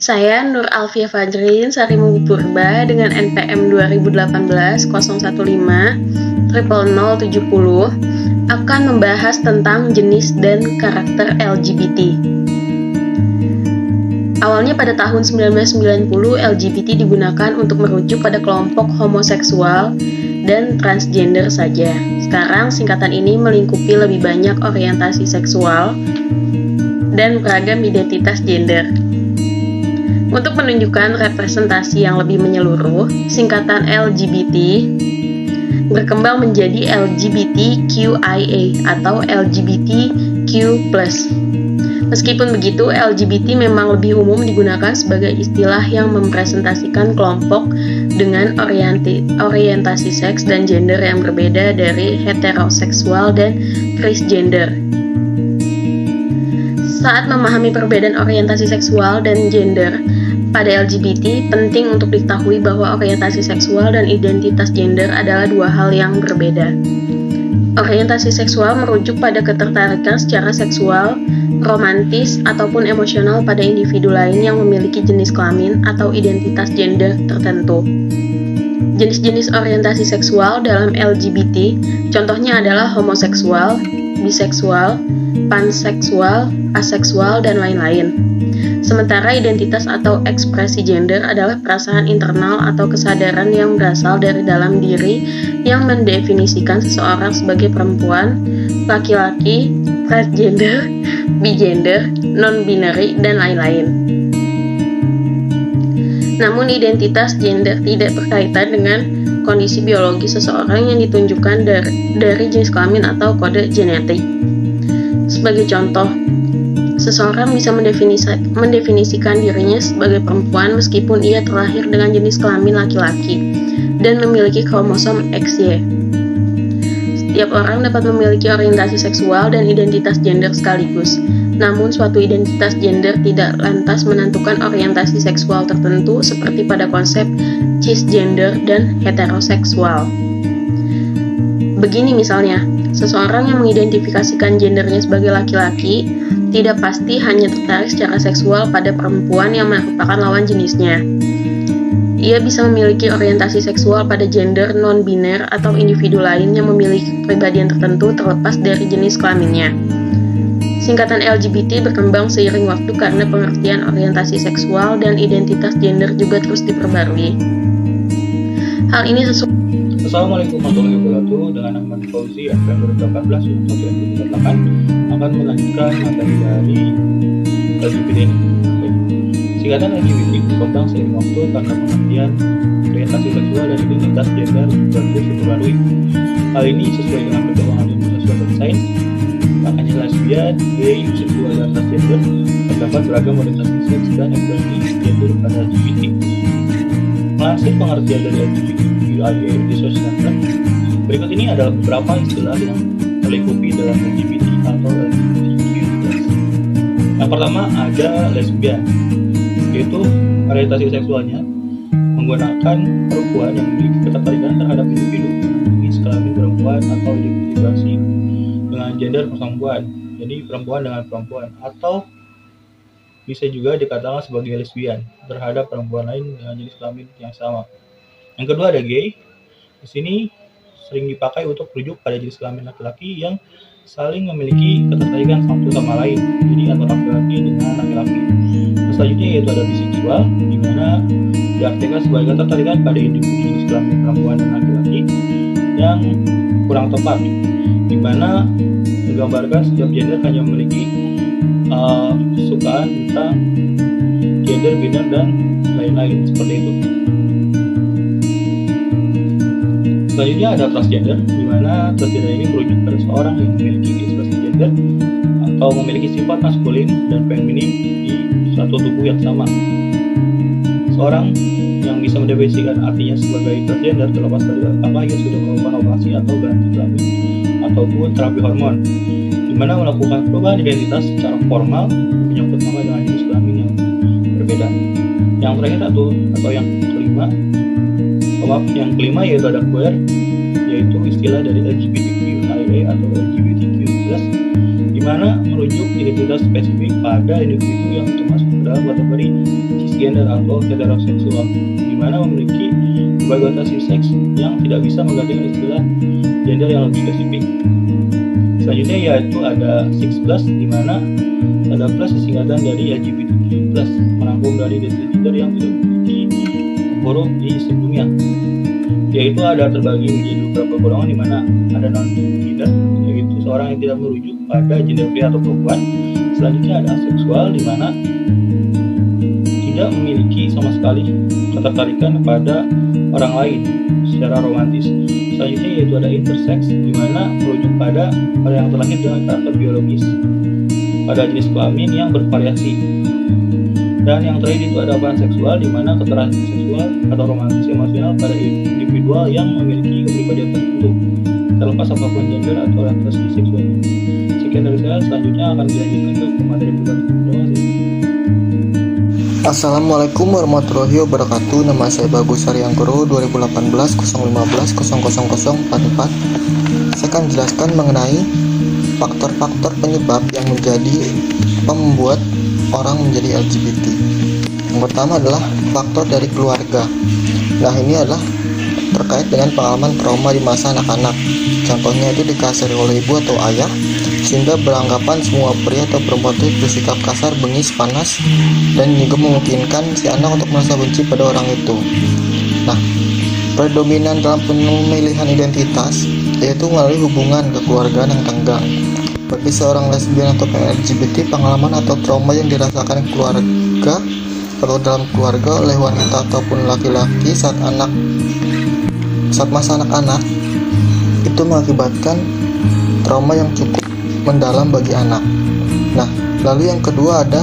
Saya Nur Alfia Fajrin Sarimungu Purba dengan NPM 2018-015-00070 akan membahas tentang jenis dan karakter LGBT. Awalnya pada tahun 1990, LGBT digunakan untuk merujuk pada kelompok homoseksual dan transgender saja. Sekarang singkatan ini melingkupi lebih banyak orientasi seksual dan beragam identitas gender. Untuk menunjukkan representasi yang lebih menyeluruh, singkatan LGBT berkembang menjadi LGBTQIA atau LGBTQ+. Meskipun begitu, LGBT memang lebih umum digunakan sebagai istilah yang mempresentasikan kelompok dengan orientasi seks dan gender yang berbeda dari heteroseksual dan cisgender. Saat memahami perbedaan orientasi seksual dan gender pada LGBT, penting untuk diketahui bahwa orientasi seksual dan identitas gender adalah dua hal yang berbeda. Orientasi seksual merujuk pada ketertarikan secara seksual, romantis, ataupun emosional pada individu lain yang memiliki jenis kelamin atau identitas gender tertentu. Jenis-jenis orientasi seksual dalam LGBT contohnya adalah homoseksual, biseksual, panseksual, aseksual, dan lain-lain. Sementara identitas atau ekspresi gender adalah perasaan internal atau kesadaran yang berasal dari dalam diri yang mendefinisikan seseorang sebagai perempuan, laki-laki, transgender, bigender, non-binary, dan lain-lain. Namun identitas gender tidak berkaitan dengan kondisi biologi seseorang yang ditunjukkan dari jenis kelamin atau kode genetik. Sebagai contoh, seseorang bisa mendefinisikan dirinya sebagai perempuan meskipun ia terlahir dengan jenis kelamin laki-laki dan memiliki kromosom XY. Setiap orang dapat memiliki orientasi seksual dan identitas gender sekaligus. Namun, suatu identitas gender tidak lantas menentukan orientasi seksual tertentu seperti pada konsep cisgender dan heteroseksual. Begini misalnya, seseorang yang mengidentifikasikan gendernya sebagai laki-laki tidak pasti hanya tertarik secara seksual pada perempuan yang merupakan lawan jenisnya. Ia bisa memiliki orientasi seksual pada gender non-biner atau individu lain yang memiliki kepribadian tertentu terlepas dari jenis kelaminnya. Singkatan LGBT berkembang seiring waktu karena pengertian orientasi seksual dan identitas gender juga terus diperbarui. Hal ini sesuai. Assalamualaikum warahmatullahi wabarakatuh. Dengan Ahmad Fauzi, NPM 2018-12008 akan melanjutkan materi dari LGBT ini. Singkatan LGBT berkembang seiring waktu karena pengertian orientasi seksual dan identitas gender terus diperbarui. Hal ini sesuai dengan perkembangan ilmu sosial dan sains. Tak hanya lesbian, gay, biseksual, dan transgender, terdapat beragam orientasi seks dan ekspresi gender pada LGBT. Melansir pengertian dari LGBTQIA di sosial, berikut ini adalah beberapa istilah yang terlingkupi dalam LGBT atau LGBTQ+. Yang pertama ada lesbian, yaitu orientasi seksualnya menggunakan perempuan yang memiliki ketertarikan terhadap individu jenis kelamin perempuan atau identifikasi dengan gender perempuan, jadi perempuan dengan perempuan, atau bisa juga dikatakan sebagai lesbian terhadap perempuan lain dengan jenis kelamin yang sama. Yang kedua ada gay. Di sini sering dipakai untuk merujuk pada jenis kelamin laki-laki yang saling memiliki ketertarikan satu sama lain, jadi antara laki-laki dengan laki-laki. Selanjutnya yaitu ada biseksual, di mana diartikan sebagai ketertarikan pada individu jenis kelamin perempuan dan laki-laki yang kurang tepat, di mana menggambarkan setiap gender hanya memiliki kesukaan tentang gender biner dan lain-lain seperti itu. Selanjutnya ada transgender, di mana transgender ini merujuk pada seorang yang memiliki ekspresi gender atau memiliki sifat maskulin dan feminin di satu tubuh yang sama. Seorang yang bisa mendefinisikan artinya sebagai transgender terlepas dari apakah ia sudah melakukan operasi atau ganti kelamin ataupun terapi hormon, di mana melakukan perubahan identitas secara formal menyangkut nama dengan jenis kelamin yang berbeda. Yang terakhir atau yang kelima yaitu ada queer, yaitu istilah dari LGBTQIA atau LGBTQ+, di mana merujuk identitas spesifik pada individu yang termasuk dalam kategori cisgender atau heteroseksual, di mana memiliki berbagai orientasi seks yang tidak bisa menggantikan istilah gender yang lebih spesifik. Selanjutnya yaitu ada 6+, di mana ada plus singkatan dari LGBTQ+, merangkum dari gender yang tidak memiliki huruf di sebelumnya, yaitu ada terbagi menjadi beberapa golongan, di mana ada non-gender, yaitu seorang yang tidak merujuk pada gender pria atau perempuan. Selanjutnya ada aseksual, di mana tidak memiliki sama sekali ketertarikan kepada orang lain secara romantis. Selanjutnya yaitu ada intersex, di mana merujuk pada orang yang terlahir dengan karakter biologis pada jenis kelamin yang bervariasi. Dan yang terakhir itu ada panseksual, di mana ketertarikan seksual atau romantis emosional pada individual yang memiliki kepribadian tertentu, terlepas apapun gender atau orientasi seksualnya. Sekian dari saya, selanjutnya akan dilanjutkan ke materi berikutnya. Terima kasih. Assalamualaikum warahmatullahi wabarakatuh. Nama saya Bagus Haryanggoro, 2018 015 00044. Saya akan menjelaskan mengenai faktor-faktor penyebab yang membuat orang menjadi LGBT. Yang pertama adalah faktor dari keluarga. Nah, ini adalah terkait dengan pengalaman trauma di masa anak-anak. Contohnya itu dikasari oleh ibu atau ayah, sehingga beranggapan semua pria atau perempuan itu bersikap kasar, bengis, panas, dan juga memungkinkan si anak untuk merasa benci pada orang itu. Nah, predominan dalam pemilihan identitas yaitu melalui hubungan kekeluargaan yang tenggang. Bagi seorang lesbian atau LGBT, pengalaman atau trauma yang dirasakan keluarga atau dalam keluarga oleh wanita ataupun laki-laki saat masa anak-anak itu mengakibatkan trauma yang cukup mendalam bagi anak. Nah, lalu yang kedua ada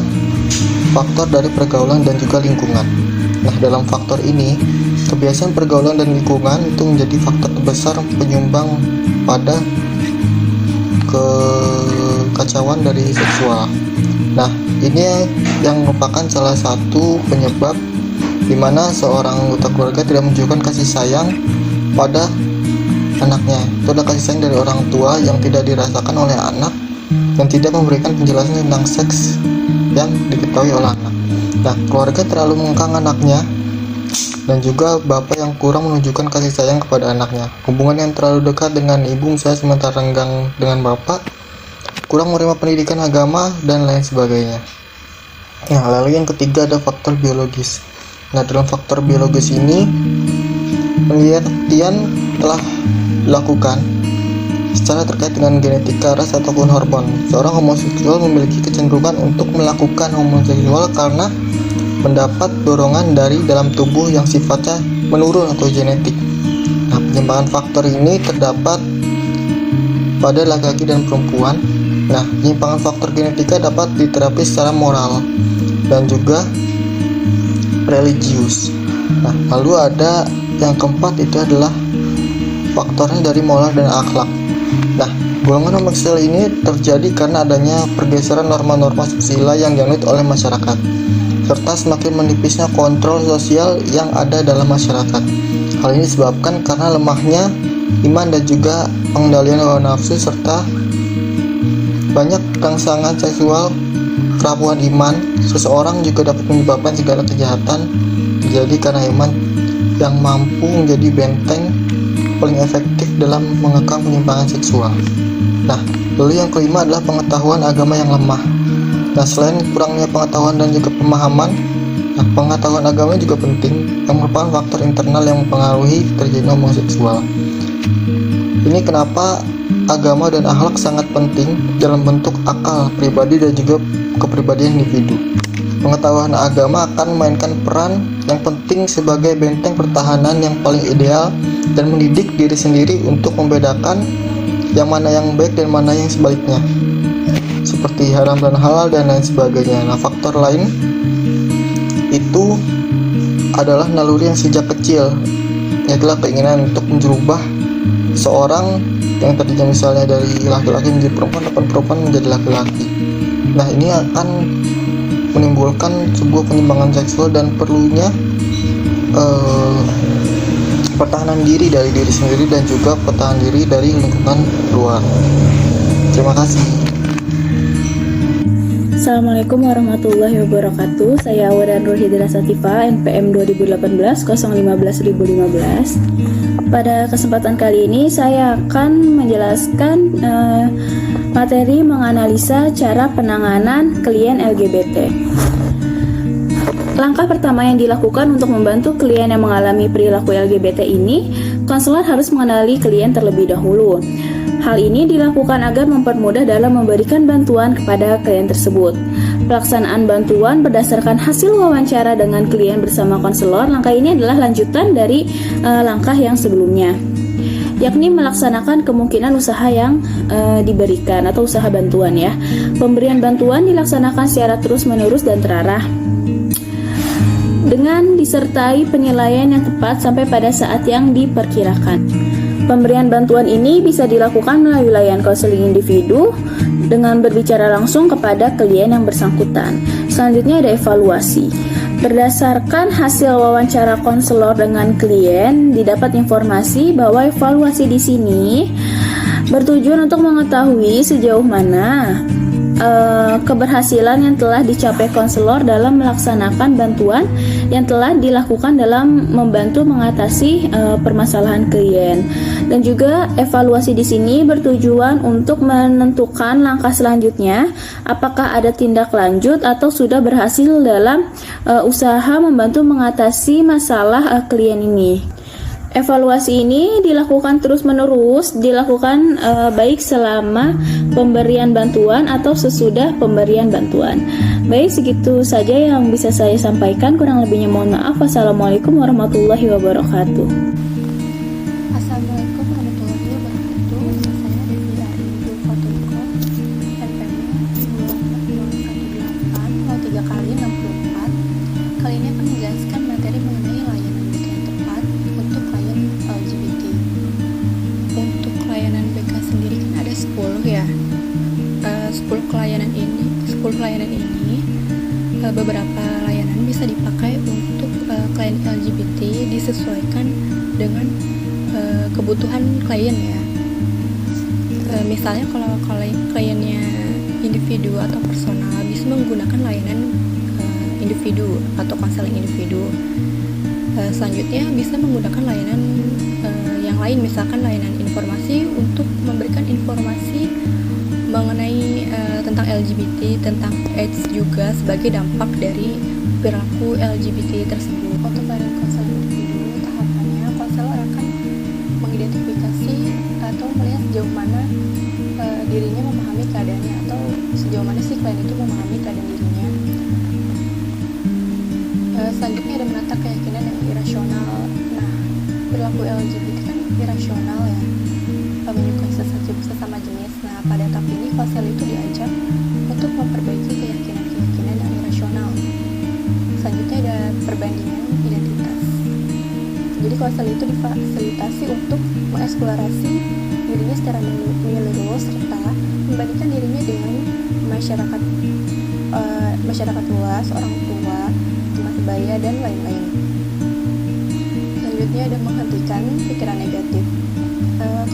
faktor dari pergaulan dan juga lingkungan. Nah, dalam faktor ini, kebiasaan pergaulan dan lingkungan itu menjadi faktor terbesar penyumbang pada kekacauan dari seksual. Nah, ini yang merupakan salah satu penyebab di mana seorang anggota keluarga tidak menunjukkan kasih sayang pada anaknya. Itu adalah kasih sayang dari orang tua yang tidak dirasakan oleh anak dan tidak memberikan penjelasan tentang seks yang diketahui oleh anak. Nah, keluarga terlalu mengekang anaknya dan juga bapak yang kurang menunjukkan kasih sayang kepada anaknya. Hubungan yang terlalu dekat dengan ibu misalnya sementara renggang dengan bapak, kurang menerima pendidikan agama, dan lain sebagainya. Nah, lalu yang ketiga ada faktor biologis. Nah, dalam faktor biologis ini penelitian telah dilakukan secara terkait dengan genetika, ras, ataupun hormon. Seorang homoseksual memiliki kecenderungan untuk melakukan homoseksual karena mendapat dorongan dari dalam tubuh yang sifatnya menurun atau genetik. Nah, penyimpangan faktor ini terdapat pada laki-laki dan perempuan. Nah, penyimpangan faktor genetika dapat diterapi secara moral dan juga religius. Nah, lalu ada yang keempat, itu adalah faktornya dari moral dan akhlak. Nah, golongan homoseksual ini terjadi karena adanya pergeseran norma-norma susila yang dianut oleh masyarakat, serta semakin menipisnya kontrol sosial yang ada dalam masyarakat. Hal ini disebabkan karena lemahnya iman dan juga pengendalian hawa nafsu, serta banyak rangsangan seksual. Kerapuhan iman seseorang juga dapat menyebabkan segala kejahatan terjadi karena iman yang mampu menjadi benteng paling efektif dalam mengekang penyimpangan seksual. Nah, lalu yang kelima adalah pengetahuan agama yang lemah. Nah, selain kurangnya pengetahuan dan juga pemahaman, pengetahuan agama juga penting, yang merupakan faktor internal yang mempengaruhi terjadinya homoseksual. Ini kenapa agama dan akhlak sangat penting dalam bentuk akal pribadi dan juga kepribadian individu. Pengetahuan agama akan memainkan peran yang penting sebagai benteng pertahanan yang paling ideal dan mendidik diri sendiri untuk membedakan yang mana yang baik dan mana yang sebaliknya, seperti haram dan halal dan lain sebagainya. Nah, faktor lain itu adalah naluri yang sejak kecil, yaitu keinginan untuk menjerubah seorang yang tadinya misalnya dari laki-laki menjadi perempuan atau perempuan menjadi laki-laki. Nah, ini akan menimbulkan sebuah penyimpangan seksual dan perlunya pertahanan diri dari diri sendiri dan juga pertahanan diri dari lingkungan luar. Terima kasih. Assalamualaikum warahmatullahi wabarakatuh. Saya Awadan Rohidra Sativa, NPM 2018-015-2015. Pada kesempatan kali ini saya akan menjelaskan materi menganalisa cara penanganan klien LGBT. Langkah pertama yang dilakukan untuk membantu klien yang mengalami perilaku LGBT ini, konselor harus mengenali klien terlebih dahulu. Hal ini dilakukan agar mempermudah dalam memberikan bantuan kepada klien tersebut. Pelaksanaan bantuan berdasarkan hasil wawancara dengan klien bersama konselor. Langkah ini adalah lanjutan dari langkah yang sebelumnya, yakni melaksanakan kemungkinan usaha yang diberikan atau usaha bantuan ya. Pemberian bantuan dilaksanakan secara terus-menerus dan terarah dengan disertai penilaian yang tepat sampai pada saat yang diperkirakan. Pemberian bantuan ini bisa dilakukan melalui layanan konseling individu dengan berbicara langsung kepada klien yang bersangkutan. Selanjutnya ada evaluasi. Berdasarkan hasil wawancara konselor dengan klien, didapat informasi bahwa evaluasi di sini bertujuan untuk mengetahui sejauh mana keberhasilan yang telah dicapai konselor dalam melaksanakan bantuan yang telah dilakukan dalam membantu mengatasi permasalahan klien. Dan juga evaluasi di sini bertujuan untuk menentukan langkah selanjutnya, apakah ada tindak lanjut atau sudah berhasil dalam usaha membantu mengatasi masalah klien ini. Evaluasi ini dilakukan terus-menerus, dilakukan baik selama pemberian bantuan atau sesudah pemberian bantuan. Baik, segitu saja yang bisa saya sampaikan. Kurang lebihnya mohon maaf. Wassalamualaikum warahmatullahi wabarakatuh. Assalamualaikum warahmatullahi wabarakatuh. Saya Devi Aridu Faturko, NPM 20318 Kali ini akan menjelaskan materi mengenai layanan BK yang tepat untuk klien LGBT. Untuk layanan BK sendiri kan ada 10 ya. 10 layanan ini beberapa layanan bisa dipakai untuk klien LGBT disesuaikan dengan kebutuhan klien ya. Misalnya kalau kliennya individu atau personal bisa menggunakan layanan individu atau konseling individu. Selanjutnya bisa menggunakan layanan yang lain, misalkan layanan informasi untuk memberikan informasi mengenai tentang LGBT, tentang AIDS juga sebagai dampak dari perilaku LGBT tersebut. Untuk layanan konseling individu, tahapannya konselor akan mengidentifikasi atau melihat sejauh mana dirinya memahami keadaannya, atau sejauh mana si klien itu memahami keadaan dirinya. Selanjutnya ada menata keyakinan yang irasional. Nah, perilaku LGBT kan irasional ya, menyukai sesama jenis. Nah, pada tahap ini konselor itu diajak untuk memperbaiki keyakinan-keyakinan yang irasional. Selanjutnya ada perbandingan identitas. Jadi konselor itu difasilitasi untuk mengeksplorasi dirinya secara menyeluruh serta membandingkan dirinya dengan masyarakat luas, orang tua, teman sebaya, dan lain-lain. Selanjutnya ada menghentikan pikiran negatif.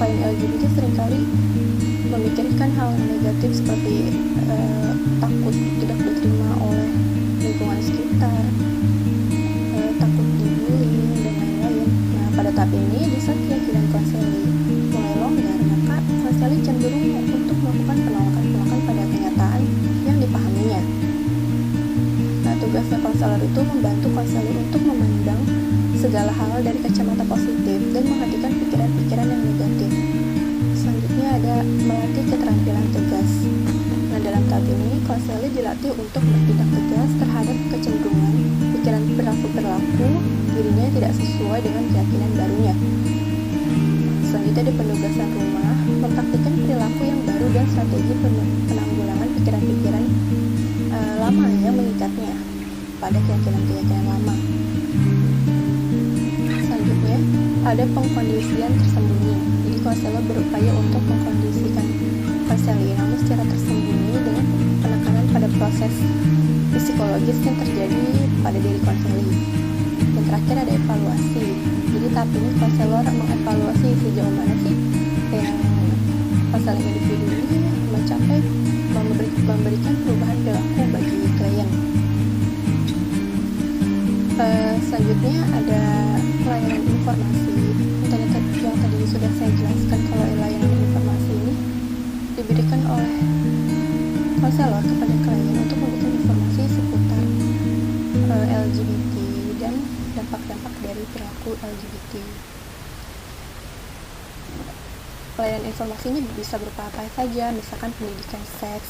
Klien LGBT seringkali memikirkan hal negatif seperti takut tidak diterima oleh lingkungan sekitar, takut dibully, dan lain-lain. Nah, pada tahap ini di saat keyakinan konseling mulai longgar, maka konseling cenderung untuk melakukan penolakan pada kenyataan yang dipahaminya. Nah, tugasnya konselor itu membantu konseling untuk memandang segala hal dari kacamata positif dan menghentikan pikiran-pikiran yang negatif. Selanjutnya ada melatih keterampilan tegas. Nah, dalam tahap ini konselor dilatih untuk bertindak tegas terhadap kecenderungan pikiran perilaku dirinya tidak sesuai dengan keyakinan barunya. Selanjutnya ada penugasan rumah, mempraktikkan perilaku yang baru dan strategi penanggulangan pikiran-pikiran lama yang mengikatnya pada keyakinan-keyakinan lama. Selanjutnya ada pengkondisian tersembunyi. Jadi konselor berupaya untuk mengkondisikan konseling namun secara tersembunyi dengan penekanan pada proses psikologis yang terjadi pada diri konseling. Dan terakhir ada evaluasi. Jadi tahap ini konselor mengevaluasi sejauh mana sih yang konseling individu ini mencapai memberikan perubahan perilaku bagi klien. Selanjutnya ada layanan informasi. Yang tadi sudah saya jelaskan kalau layanan informasi ini diberikan oleh konselor kepada klien untuk memberikan informasi seputar LGBT dan dampak-dampak dari perilaku LGBT. Layanan informasi ini bisa berupa apa saja, misalkan pendidikan seks.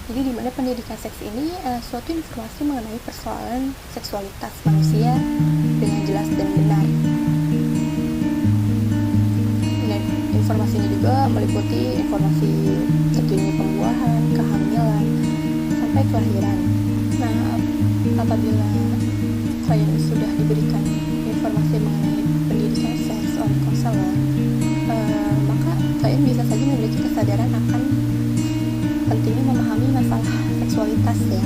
Jadi di mana pendidikan seks ini suatu informasi mengenai persoalan seksualitas manusia dengan jelas dan benar. Dan informasi ini juga meliputi informasi terkini pembuahan, kehamilan, sampai kelahiran. Nah, apabila klien sudah diberikan informasi mengenai pendidikan seks oleh konselor, maka klien bisa saja memiliki kesadaran akan pentingnya memahami masalah seksualitas ya.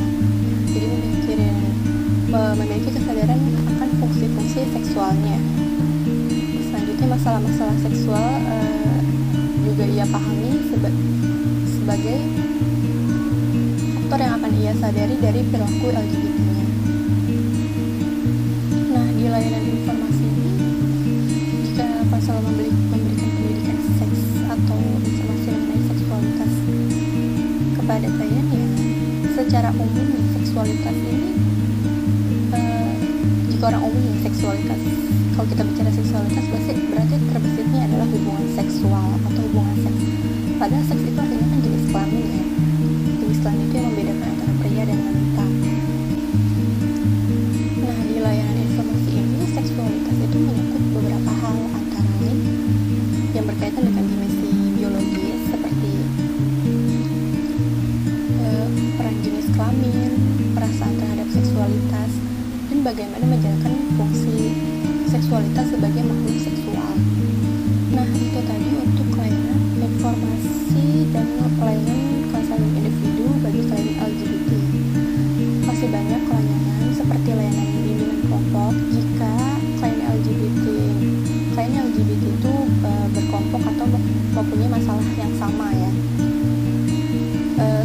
Jadi memiliki kesadaran akan fungsi-fungsi seksualnya. Selanjutnya masalah-masalah seksual juga ia pahami sebagai faktor yang akan ia sadari dari perilaku LGBT-nya. Nah, di layanan informasi ini, jika konselor memberikan pendidikan seks atau informasi mengenai seksualitas kepada klien, ya secara umum seksualitas ini jika orang umum seksualitas, kalau kita bicara seksualitas berarti terbesarnya adalah hubungan seksual atau hubungan seks. Padahal seks itu artinya kan jenis kelamin ya. Jenis kelamin itu yang membedakan antara pria dan wanita. Nah, di layanan informasi ini seksualitas itu menyangkut beberapa hal, antara lain yang berkaitan dengan dimensi biologis seperti peran jenis kelamin, perasaan terhadap seksualitas, dan bagaimana menjalankan fungsi seksualitas sebagai makhluk seksual. Nah, itu tadi untuk layanan informasi dan layanan konseling individu bagi klien LGBT. Masih banyak layanan seperti layanan bimbingan kelompok jika klien LGBT itu berkelompok atau mempunyai masalah yang sama ya.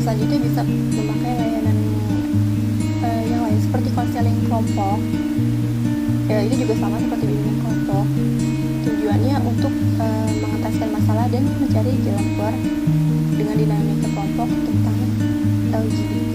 Selanjutnya bisa memakai layanan yang lain seperti konseling kelompok. Ini juga sama seperti bimbingan kelompok. Tujuannya untuk mengataskan masalah dan mencari jalan keluar dengan dinamika kelompok tentang LGBT.